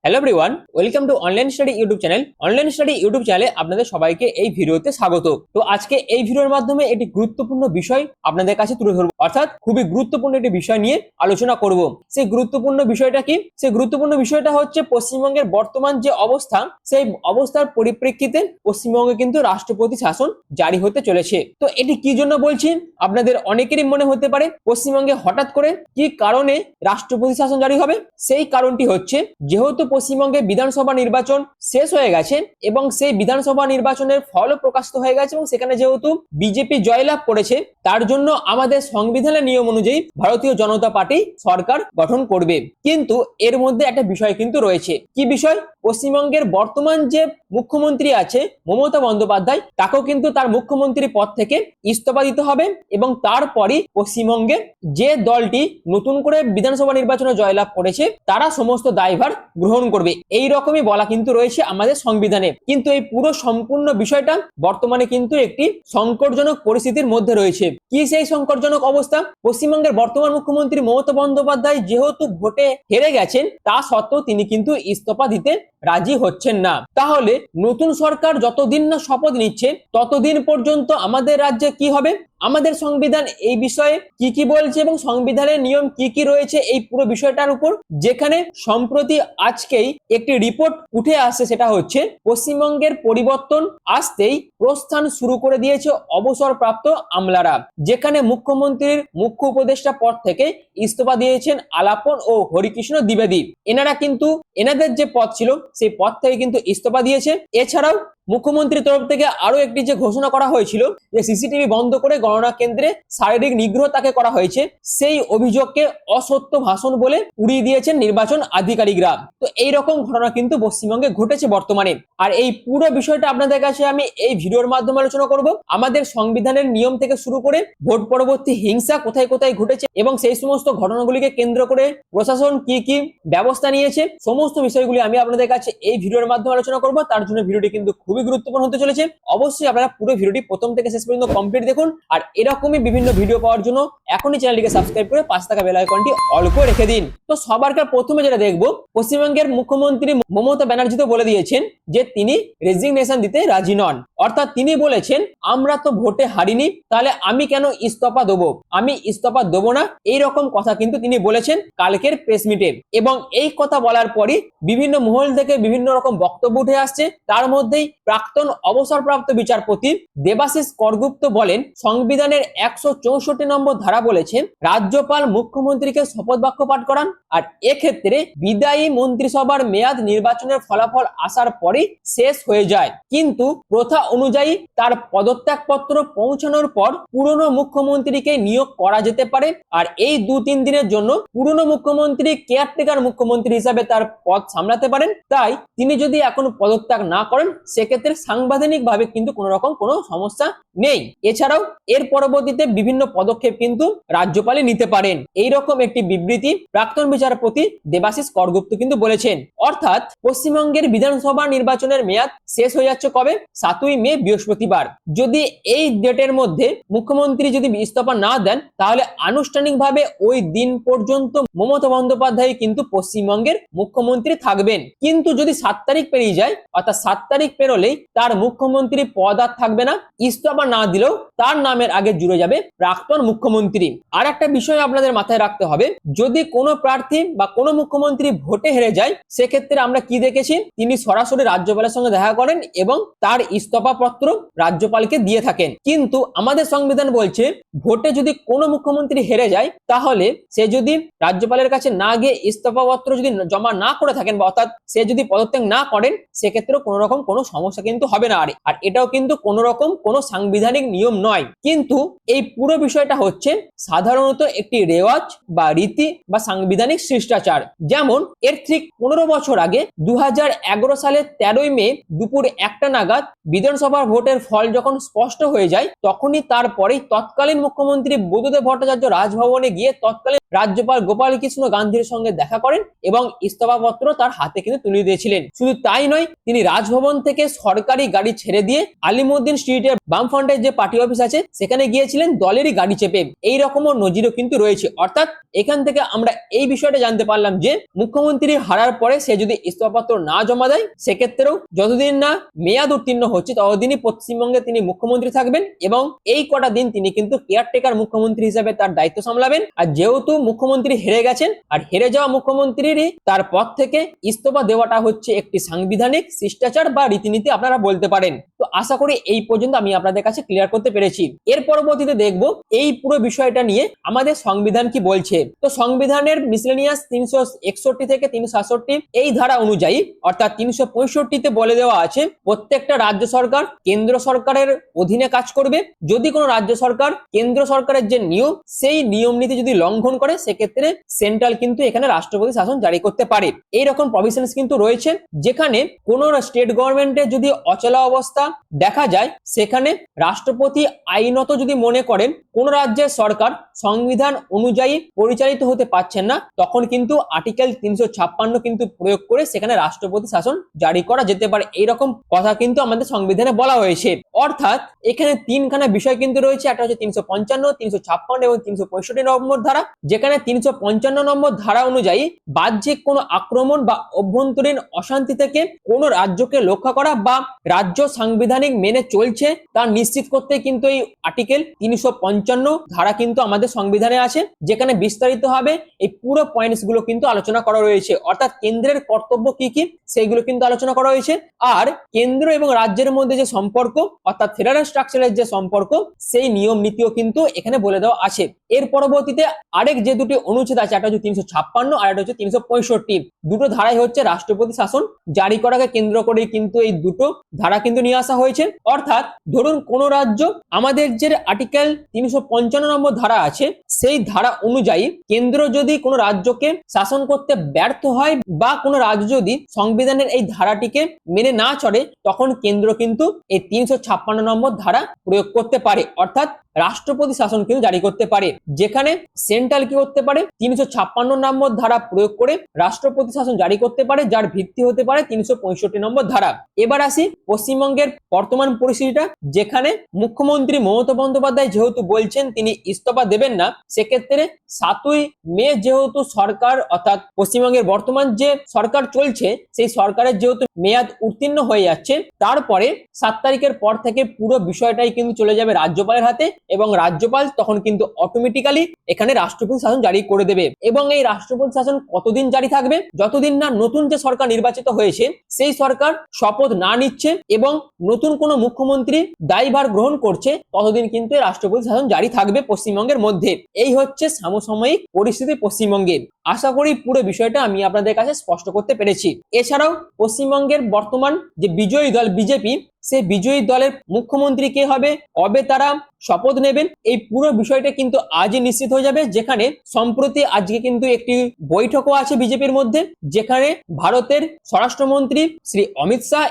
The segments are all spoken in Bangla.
Hello everyone, welcome to online study YouTube channel. Online study YouTube চ্যানেলে আপনাদের সবাইকে এই ভিডিওতে স্বাগত। তো আজকে এই ভিডিওর মাধ্যমে একটি গুরুত্বপূর্ণ বিষয় আপনাদের কাছে তুলে ধরবো, অর্থাৎ খুবই গুরুত্বপূর্ণ একটি বিষয় নিয়ে আলোচনা করব। সেই গুরুত্বপূর্ণ বিষয়টা কি? সেই গুরুত্বপূর্ণ বিষয়টা হচ্ছে পশ্চিমবঙ্গের বর্তমান যে অবস্থা, সেই অবস্থার পরিপ্রেক্ষিতে পশ্চিমবঙ্গে কিন্তু রাষ্ট্রপতি শাসন জারি হতে চলেছে। তো এটি কি জন্য বলছি, আপনাদের অনেকেরই মনে হতে পারে পশ্চিমবঙ্গে হঠাৎ করে কি কারণে রাষ্ট্রপতি শাসন জারি হবে। সেই কারণটি হচ্ছে, যেহেতু পশ্চিমবঙ্গে বিধানসভা নির্বাচন শেষ হয়ে গেছে এবং সেই বিধানসভা নির্বাচনের ফলও প্রকাশিত হয়ে গেছে এবং সেখানে যেহেতু বিজেপি জয়লাভ করেছে, তার জন্য আমাদের সংবিধানের নিয়ম অনুযায়ী ভারতীয় জনতা পার্টি সরকার গঠন করবে। কিন্তু এর মধ্যে একটা বিষয় কিন্তু রয়েছে। কি বিষয়? পশ্চিমবঙ্গের বর্তমান যে মুখ্যমন্ত্রী আছে মমতা বন্দ্যোপাধ্যায়, তাকেও কিন্তু তার মুখ্যমন্ত্রী পদ থেকে ইস্তফা দিতে হবে এবং তারপরই পশ্চিমবঙ্গে যে দলটি নতুন করে বিধানসভা নির্বাচনে জয়লাভ করেছে তারা সমস্ত দায়ভার গ্রহণ করবে। এই রকমই বলা কিন্তু রয়েছে আমাদের সংবিধানে। কিন্তু এই পুরো সম্পূর্ণ বিষয়টা বর্তমানে কিন্তু একটি সংকটজনক পরিস্থিতির মধ্যে রয়েছে। কি সেই সংকটজনক অবস্থা? পশ্চিমবঙ্গের বর্তমান মুখ্যমন্ত্রী মমতা বন্দ্যোপাধ্যায় যেহেতু ভোটে হেরে গেছেন, তা সত্ত্বেও তিনি কিন্তু ইস্তফা দিতে রাজি হচ্ছেন না। তাহলে নতুন সরকার যতদিন না শপথ নিচ্ছে ততদিন পর্যন্ত আমাদের রাজ্যে কি হবে? আমাদের সংবিধান এই বিষয়ে কি কি বলছে এবং সংবিধানের নিয়ম কি কি রয়েছে এই পুরো বিষয়টার উপর, যেখানে সম্প্রতি আজকেই একটি রিপোর্ট উঠে আসছে, সেটা হচ্ছে পশ্চিমবঙ্গের পরিবর্তন আসতেই প্রস্থান শুরু করে দিয়েছে অবসরপ্রাপ্ত আমলারা, যেখানে মুখ্যমন্ত্রীর মুখ্য উপদেষ্টা পদ থেকে ইস্তফা দিয়েছেন আলাপন ও হরিকৃষ্ণ দ্বিবেদী। এনারা কিন্তু এনাদের যে পদ ছিল সেই পদ থেকে কিন্তু ইস্তফা দিয়েছে। এছাড়াও মুখ্যমন্ত্রীর তরফ থেকে আরো একটি যে ঘোষণা করা হয়েছিল যে সিসিটিভি বন্ধ করে গণনা কেন্দ্রে শারীরিক নিগ্রহ তাকে করা হয়েছে, সেই অভিযোগকে অসত্য ভাষণ বলে উড়িয়ে দিয়েছেন নির্বাচন আধিকারিকরা। তো এই রকম ঘটনা কিন্তু পশ্চিমবঙ্গে ঘটেছে বর্তমানে। আর এই পুরো বিষয়টা আপনাদের কাছে আমি এই ভিডিওর মাধ্যমে আলোচনা করব। আমাদের সংবিধানের নিয়ম থেকে শুরু করে ভোট পরবর্তী হিংসা কোথায় কোথায় ঘটেছে এবং সেই সমস্ত ঘটনাগুলিকে কেন্দ্র করে প্রশাসন কি কি ব্যবস্থা নিয়েছে, সমস্ত বিষয়গুলি আমি আপনাদের কাছে এই ভিডিওর মাধ্যমে আলোচনা করব। তার জন্য ভিডিওটি কিন্তু খুবই গুরুত্বপূর্ণ হতে চলেছে। অবশ্যই আপনারা পুরো ভিডিওটি প্রথম থেকে শেষ পর্যন্ত কমপ্লিট দেখুন। আর এরকমই বিভিন্ন ভিডিও পাওয়ার জন্য এখনই চ্যানেলটিকে সাবস্ক্রাইব করে পাশে থাকা বেল আইকনটি অল করে রেখে দিন। তো সবার প্রথমে যেটা দেখবো, পশ্চিমবঙ্গের মুখ্যমন্ত্রী মমতা ব্যানার্জি তো বলে দিয়েছেন যে তিনি রেজিগনেশন দিতে রাজি নন। অর্থাৎ তিনি বলেছেন, আমরা তো ভোটে হারিনি, তাহলে আমি কেন ইস্তফা দেবো, আমি ইস্তফা দেবো না, এই রকম কথা কিন্তু তিনি বলেছেন কালকের প্রেস মিটে। এবং এই কথা বলার পরই বিভিন্ন মহল থেকে বিভিন্ন রকম বক্তব্য উঠে আসছে। তার মধ্যেই প্রাক্তন অবসরপ্রাপ্ত বিচারপতি দেবাশিস করগুপ্ত বলেন, সংবিধানের 164 নম্বর ধারা বলেছে রাজ্যপাল মুখ্যমন্ত্রীকে শপথ বাক্য পাঠ করান। আর এক্ষেত্রে বিদায়ী মন্ত্রিসভার মেয়াদ নির্বাচনের ফলাফল আসার পরেই শেষ হয়ে যায়, কিন্তু প্রথা অনুযায়ী তার পদত্যাগপত্র পৌঁছানোর পর পুরনো মুখ্যমন্ত্রীকে নিয়োগ করা যেতে পারে। আর এই 2-3 দিনের জন্য পুরনো মুখ্যমন্ত্রী কেয়ারটেকার মুখ্যমন্ত্রী হিসাবে তার পদ সামলাতে পারেন। তাই তিনি যদি এখন পদত্যাগ না করেন, সেক্ষেত্রে সাংবিধানিক ভাবে কিন্তু কোনো রকম কোনো সমস্যা নেই। এছাড়াও এর পরবর্তীতে বিভিন্ন পদক্ষেপ কিন্তু রাজ্যপালই নিতে পারেন। এইরকম একটি বিবৃতি প্রাক্তন বিচারপতি দেবাশিস করগুপ্ত কিন্তু বলেছেন। অর্থাৎ পশ্চিমবঙ্গের বিধানসভা নির্বাচনের মেয়াদ শেষ হয়ে যাচ্ছে কবে? 7ই মে বৃহস্পতিবার। যদি এই ডেটের মধ্যে মুখ্যমন্ত্রী যদি ইস্তফা না দেন, তাহলে আনুষ্ঠানিকভাবে ওই দিন পর্যন্ত মমতা বন্দ্যোপাধ্যায় কিন্তু পশ্চিমবঙ্গের মুখ্যমন্ত্রী থাকবেন। কিন্তু যদি 7 তারিখ পেরিয়ে যায়, অর্থাৎ 7 তারিখ পেরোলেই তার মুখ্যমন্ত্রী পদ আর থাকবে না, ইস্তফা না দিলেও তার নামের আগে জুড়ে যাবে প্রাক্তন মুখ্যমন্ত্রী। আর একটা বিষয় আপনাদের মাথায় রাখতে হবে, যদি কোনো প্রার্থী বা কোনো মুখ্যমন্ত্রী ভোটে হেরে যায়, সেক্ষেত্রে আমরা কি দেখেছি, তিনি সরাসরি রাজ্যপালের সঙ্গে দেখা করেন এবং তার ইস্তফা পত্র রাজ্যপালকে দিয়ে থাকেন। কিন্তু আমাদের সংবিধান বলছে, ভোটে যদি কোনো মুখ্যমন্ত্রী হেরে যায়, তাহলে সে যদি রাজ্যপালের কাছে না গিয়ে ইস্তফা পত্র যদি জমা না করে থাকেন, বা অর্থাৎ সে যদি পদত্যাগ না করেন, সেক্ষেত্রে কোনো রকম কোনো সমস্যা কিন্তু হবে না। আর এটাও কিন্তু কোনো রকম কোনো সাংবিধানিক নিয়ম নয়। কিন্তু এই পুরো বিষয়টা হচ্ছে সাধারণত একটি রেওয়াজ বা রীতি বা সাংবিধানিক শিষ্টাচার। যেমন এর ঠিক 15 বছর আগে 2011 সালের 13ই মে দুপুর 1টা নাগাদ বিধানসভার ভোটের ফল যখন স্পষ্ট হয়ে যায়, তখনই তারপরে তৎকালীন মুখ্যমন্ত্রী বুদ্ধদেব ভট্টাচার্য রাজভবনে গিয়ে তৎকালীন রাজ্যপাল গোপাল কৃষ্ণ গান্ধীর সঙ্গে দেখা করেন এবং ইস্তফাপত্র তার হাতে কিন্তু তুলে দিয়েছিলেন। শুধু তাই নয়, তিনি রাজভবন থেকে সরকারি গাড়ি ছেড়ে দিয়ে আলিমুদ্দিন স্ট্রিটের বামফ্রন্টের যে পার্টি অফিস আছে সেখানে গিয়েছিলেন দলেরই গাড়ি চেপে। এই রকমও নজিরও কিন্তু রয়েছে। অর্থাৎ এখান থেকে আমরা এই বিষয়টা জানতে পারলাম যে মুখ্যমন্ত্রী হারার পরে সে যদি ইস্তফাপত্র না জমা দেয় সেক্ষেত্রেও যতদিন না মেয়াদ উত্তীর্ণ হচ্ছে ততদিনই পশ্চিমবঙ্গে তিনি মুখ্যমন্ত্রী থাকবেন এবং এই কটা দিন তিনি কিন্তু কেয়ারটেকার মুখ্যমন্ত্রী হিসেবে তার দায়িত্ব সামলাবেন। আর যেহেতু মুখ্যমন্ত্রী হেরে গেছেন আর হেরে যাওয়া মুখ্যমন্ত্রীরই তার পদ থেকে ইস্তফা দেওয়াটা হচ্ছে একটি সাংবিধানিক শিষ্টাচার বা রীতিনীতি আপনারা বলতে পারেন। তো আশা করি এই পর্যন্ত আমি আপনাদের কাছে ক্লিয়ার করতে পেরেছি। এর পরবর্তীতে দেখব এই পুরো বিষয়টা নিয়ে আমাদের সংবিধান কি বলছে। তো সংবিধানের মিসলেনিয়াস 361 থেকে 367 এই ধারা অনুযায়ী অর্থাৎ 365-তে বলে দেওয়া আছে প্রত্যেকটা রাজ্য সরকার কেন্দ্র সরকারের অধীনে কাজ করবে। যদি কোনো রাজ্য সরকার কেন্দ্র সরকারের যে নিয়ম সেই নিয়ম নীতি যদি লঙ্ঘন করে সেক্ষেত্রে সেন্ট্রাল কিন্তু এখানে রাষ্ট্রপতি শাসন জারি করতে পারে। এইরকম প্রভিশনস কিন্তু রয়েছে। যেখানে কোনো স্টেট গভর্নমেন্টের যদি অচলা অবস্থা দেখা যায় সেখানে রাষ্ট্রপতি আইনত যদি মনে করেন কোন রাজ্যের সরকার সংবিধান অনুযায়ী পরিচালিত হতে পারছেন না তখন কিন্তু আর্টিকেল 356 কিন্তু প্রয়োগ করে সেখানে রাষ্ট্রপতি শাসন জারি করা যেতে পারে। এইরকম কথা কিন্তু আমাদের সংবিধানে বলা হয়েছে। অর্থাৎ এখানে তিনখানা বিষয় কিন্তু রয়েছে। একটা হচ্ছে 355, 356 এবং 365 নম্বর ধারা। যেখানে 355 নম্বর ধারা অনুযায়ী বাহ্যিক কোনো আক্রমণ বা অভ্যন্তরীণ অশান্তি থেকে কোনো রাজ্যকে রক্ষা করা বা রাজ্য সাংবিধানিক মেনে চলছে তা নিশ্চিত করতে কিন্তু এই আর্টিকেল 355 ধারা কিন্তু আমাদের সংবিধানে আছে। যেখানে বিস্তারিত ভাবে এই পুরো পয়েন্টস গুলো কিন্তু আলোচনা করা রয়েছে। অর্থাৎ কেন্দ্রের কর্তব্য কি কি সেইগুলো কিন্তু আলোচনা করা হয়েছে। আর কেন্দ্র এবং রাজ্যের মধ্যে যে সম্পর্ক অর্থাৎ ফেডারেল স্ট্রাকচারের যে সম্পর্ক সেই নিয়ম নীতিও কিন্তু এখানে বলে দেওয়া আছে। এর পরবর্তীতে আরেক যে দুটি অনুচ্ছেদ আছে একটা হচ্ছে 356 আর একটা হচ্ছে 365। দুটো ধারাই হচ্ছে রাষ্ট্রপতি শাসন জারি করাকে কেন্দ্র করে কিন্তু এই দুটো ধারা কিন্তু নিয়ে আসা হয়েছে। অর্থাৎ ধরুন কোন রাজ্য আমাদের যে আর্টিকেল 355 নম্বর ধারা আছে সেই ধারা অনুযায়ী কেন্দ্র যদি কোনো রাজ্যকে শাসন করতে ব্যর্থ হয় বা কোনো রাজ্য যদি সংবিধানের এই ধারাটিকে মেনে না চলে তখন কেন্দ্র কিন্তু এই 356 নম্বর ধারা প্রয়োগ করতে পারে। অর্থাৎ রাষ্ট্রপতি শাসন কিন্তু জারি করতে পারে। যেখানে সেন্ট্রাল কি করতে পারে 356 নম্বর ধারা প্রয়োগ করে রাষ্ট্রপতি শাসন জারি করতে পারে যার ভিত্তি হতে পারে 365 নম্বর ধারা। এবার আসি পশ্চিমবঙ্গের বর্তমান পরিস্থিতিটা। যেখানে মুখ্যমন্ত্রী মমতা বন্দ্যোপাধ্যায় যেহেতু বলছেন তিনি ইস্তফা দেবেন না সেক্ষেত্রে 7ই মে যেহেতু সরকার অর্থাৎ পশ্চিমবঙ্গের বর্তমান যে সরকার চলছে সেই সরকারের যেহেতু মেয়াদ উত্তীর্ণ হয়ে যাচ্ছে তারপরে 7 তারিখের পর থেকে পুরো বিষয়টাই কিন্তু চলে যাবে রাজ্যপালের হাতে এবং রাজ্যপাল তখন কিন্তু অটোমেটিক্যালি এখানে রাষ্ট্রপতি শাসন জারি করে দেবে। এবং এই রাষ্ট্রপতি শাসন কতদিন জারি থাকবে? যতদিন না নতুন যে সরকার নির্বাচিত হয়েছে সেই সরকার শপথ না নিচ্ছে এবং নতুন কোনো মুখ্যমন্ত্রী দায়ভার গ্রহণ করছে ততদিন কিন্তু রাষ্ট্রপতি শাসন জারি থাকবে পশ্চিমবঙ্গের মধ্যে। এই হচ্ছে সমসাময়িক পরিস্থিতি পশ্চিমবঙ্গের। আশা করি পুরো বিষয়টা আমি আপনাদের কাছে স্পষ্ট করতে পেরেছি। এছাড়াও পশ্চিমবঙ্গের বর্তমান যে বিজয়ী দল বিজেপি সেই বিজয়ী দলের মুখ্যমন্ত্রী কে হবে, কবে তারা শপথ নেবেন, এই পুরো বিষয়টা কিন্তু আজই নিশ্চিত হয়ে যাবে। যেখানে সম্প্রতি আজকে কিন্তু একটি বৈঠকও আছে বিজেপির মধ্যে যেখানে ভারতের স্বরাষ্ট্রমন্ত্রী শ্রী অমিত শাহ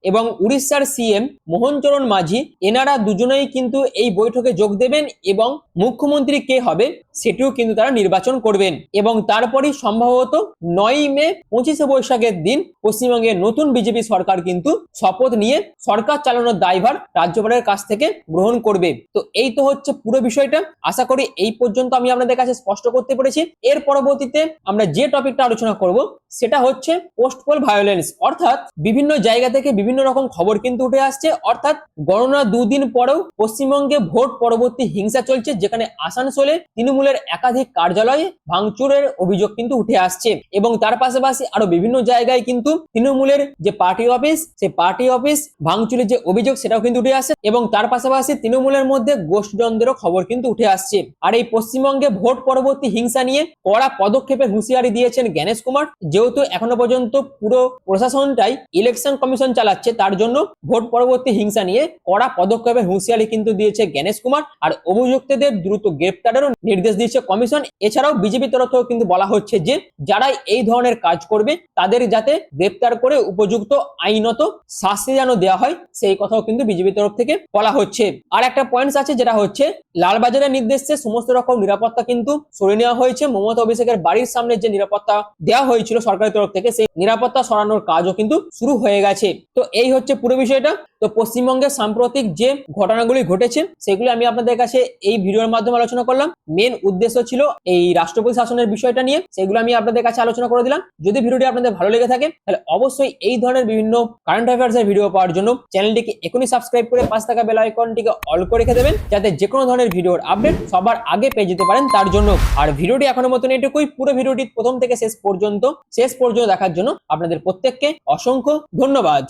এবং উড়িষ্যার সিএম মোহন চরণ মাঝি এনারা দুজনেই কিন্তু এই বৈঠকে যোগ দেবেন এবং মুখ্যমন্ত্রী কে হবে সেটিও কিন্তু তারা নির্বাচন করবেন। এবং তারপরই সম্ভবত 9ই মে 25শে বৈশাখের দিন পশ্চিমবঙ্গের নতুন বিজেপি সরকার কিন্তু শপথ নিয়ে সরকার চালানোর দায়ভার রাজ্যপালের কাছ থেকে গ্রহণ করবে। তো এই তো হচ্ছে পুরো বিষয়টা। আশা করি এই পর্যন্ত আমি আপনাদের কাছে স্পষ্ট করতে পেরেছি। এর পরবর্তীতে আমরা যে টপিকটা আলোচনা করব সেটা হচ্ছে পোস্ট পোল ভায়োলেন্স। অর্থাৎ বিভিন্ন জায়গা থেকে বিভিন্ন রকম খবর কিন্তু উঠে আসছে। অর্থাৎ গণনা 2 দিন পরেও পশ্চিমবঙ্গে ভোট পরবর্তী হিংসা চলছে যেখানে আসানসোলে তৃণমূলের একাধিক কার্যালয়ে ভাঙচুরের অভিযোগ কিন্তু উঠে আসছে এবং তার পাশাপাশি আরো বিভিন্ন জায়গায় কিন্তু তৃণমূলের যে পার্টি অফিস সেই পার্টি অফিস ভাঙচুরের যে অভিযোগ সেটাও কিন্তু উঠে আসছে এবং তার পাশাপাশি তৃণমূলের মধ্যে গোষ্ঠীদ্বন্দ্বেরও খবর কিন্তু উঠে আসছে। আর এই পশ্চিমবঙ্গে ভোট পরবর্তী হিংসা নিয়ে কড়া পদক্ষেপের হুঁশিয়ারি দিয়েছেন জ্ঞানেশ কুমার। যেহেতু এখনো পর্যন্ত পুরো প্রশাসনটাই ইলেকশন কমিশন চালাচ্ছে তার জন্য ভোট পরবর্তী হিংসা নিয়ে কড়া পদক্ষেপের হুঁশিয়ারি কিন্তু দিয়েছে জ্ঞানেশ কুমার। আর অভিযুক্তদের দ্রুত গ্রেপ্তারেরও নির্দেশ নির্দেশ দিয়েছে কমিশন। এছাড়াও বিজেপির তরফ থেকেও কিন্তু বলা হচ্ছে যে যারা এই ধরনের কাজ করবে তাদের যাতে গ্রেপ্তার করে উপযুক্ত আইনত শাস্তি যেন দেওয়া হয়, সেই কথাও কিন্তু বিজেপির তরফ থেকে বলা হচ্ছে। আর একটা পয়েন্টস আছে যেটা হচ্ছে লালবাজারের নির্দেশে সমস্ত রকম নিরাপত্তা কিন্তু সরিয়ে নেওয়া হয়েছে। মমতা অভিষেকের বাড়ির সামনে যে নিরাপত্তা দেওয়া হয়েছিল সরকারের তরফ থেকে, সেই নিরাপত্তা সরানোর কাজও কিন্তু শুরু হয়ে গেছে। তো এই হচ্ছে পুরো বিষয়টা। তো পশ্চিমবঙ্গের সাম্প্রতিক যে ঘটনাগুলি ঘটেছে সেগুলি আমি আপনাদের কাছে এই ভিডিওর মাধ্যমে আলোচনা করলাম। মেন উদ্দেশ্য ছিল এই রাষ্ট্রপতি শাসনের বিষয়টা নিয়ে, সেগুলো আমি আপনাদের কাছে আলোচনা করে দিলাম। যদি ভিডিওটি আপনাদের ভালো লেগে থাকে তাহলে অবশ্যই এই ধরনের বিভিন্ন কারেন্ট অ্যাফেয়ার্স এর ভিডিও পাওয়ার জন্য চ্যানেলটিকে এখনই সাবস্ক্রাইব করে পাশে থাকা বেল আইকনটিকে অল করে রেখে দেবেন, যাতে যে কোনো ধরনের ভিডিওর আপডেট সবার আগে পেয়ে যেতে পারেন তার জন্য। আর ভিডিওটি এখনো মতন এটুকুই। পুরো ভিডিওটি প্রথম থেকে শেষ পর্যন্ত দেখার জন্য আপনাদের প্রত্যেককে অসংখ্য ধন্যবাদ।